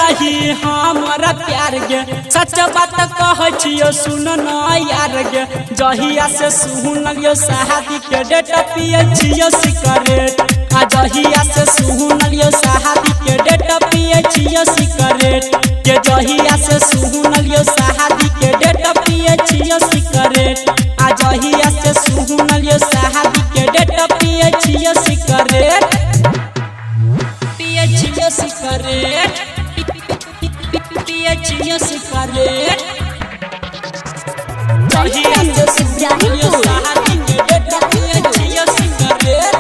रही हमारा प्यार गे सच बात कह छियो सुन न यार गे जहिया से सुनलियो शादी के डेट पिए छियो सिगरेट आ जहिया से सुनलियो शादी के डेट पिए छियो सिगरेट के जहिया से सुनलियो शादी के डेट पिए छियो सिगरेट आ जहिया से सुनलियो शादी के डेट पिए छियो सिगरेट पिए छियो सिगरेट पिए छियो सिगरेट जहिया से सुनलियो शादी के डेट पिए छियो सिगरेट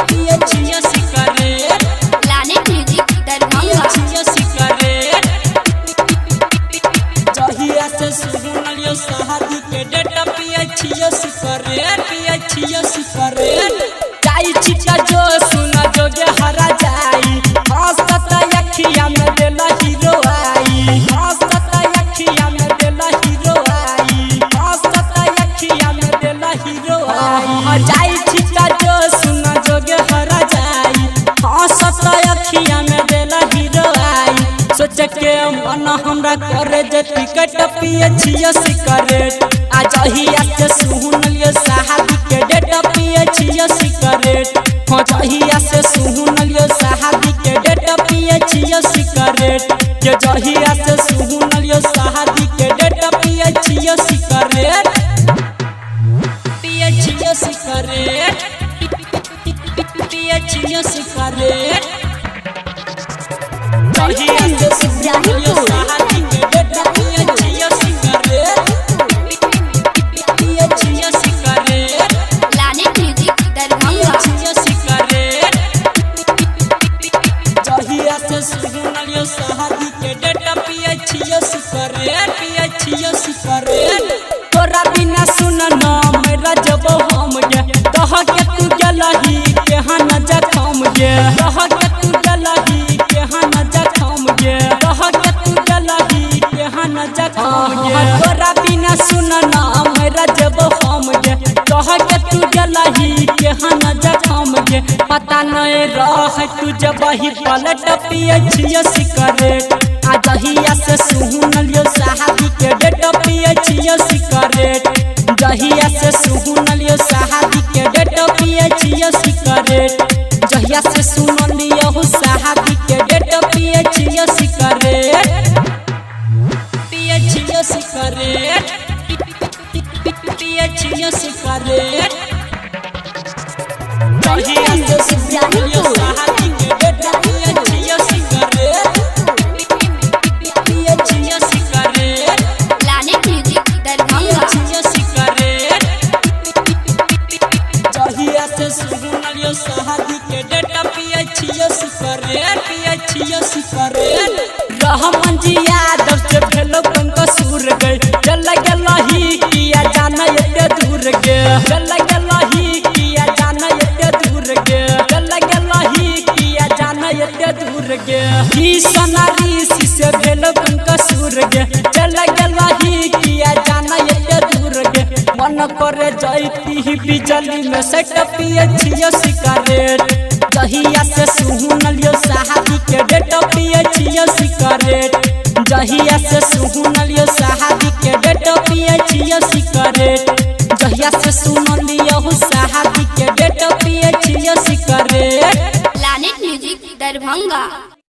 पिए छियो सिगरेट प्लैनेट म्यूजिक दरभंगा छियो सिगरेट जहिया से सुनलियो शादी के डेट पिए छियो सिगरेट पिए छियो सिगरेट जाई छिटा जो सुन जोगे हरा जाई हंसता अखिया में देला हीरो आई हंसता अखिया में देला हीरो आई हंसता अखिया में देला हीरो आई जाई छिटा जो सुन जोगे हरा जाई हंसता अखिया में देला हीरो आई सोच के मन हमरा करे जे टिकट पिए छियो सिगरेट आ जहिया से सुनलियो शादी के डेट पिए छियो सिगरेट हो जहिया से सुनलियो शादी के डेट पिए छियो सिगरेट के जहिया से सुनलियो शादी के डेट पिए छियो सिगरेट पिए छियो सिगरेट पिए छियो सिगरेट जहिया से सुनलियो शादी के डेट पिए छियो सिगरेट पिए छियो सिगरेट प्लैनेट म्यूजिक दरभंगा छियो सिगरेट जहिया से सुनलियो शादी के डेट पिए छियो सिगरेट पिए छियो सिगरेट तोरा बिना सुन न मेरा जब हम गे कह के तू गलही के हन जखम गे कह के तू गलही के हन जखम गे कह के तू गलही के हन जखम गे तोरा बिना सुन न मेरा जब हम गे कह के तू गलही के हन जखम गे पता नहीं रह तू जब ही पलट पिए छियो सिगरेट आ जहिया से सुनलियो शादी के डेट पिए छियो सिगरेट जहिया से सुनलियो शादी के डेट पिए छियो सिगरेट जहिया से सुनलियो शादी के डेट पिए छियो सिगरेट पिए छियो सिगरेट पिए छियो सिगरेट जहिया से सुनलियो शादी के डेट पिए छियो सिगरेट पिए छियो सिगरेट प्लैनेट म्यूजिक दरभंगा छियो सिगरेट जहिया से सुनलियो शादी के डेट पिए छियो सिगरेट पिए छियो सिगरेट रहमान जी यादव से भेलो कंकसूर गए चल गेलही किया जाना एते दूर गे चल गेलही किया जाना एते दूर गे चल गेलही किया जाना एते दूर गे की सोनारी से भेलो कंकसूर गे चल गेलही किया जाना एते दूर गे मन करे जाईती बिजली में सेट पिए छियो सिगरेट जहिया से सुनलियो शादी के डेट पिए छियो सिगरेट जहिया से सुनलियो शादी के डेट पिए छियो सिगरेट जहिया से सुनलियो शादी के डेट पिए छियो सिगरेट प्लैनेट म्यूजिक दरभंगा।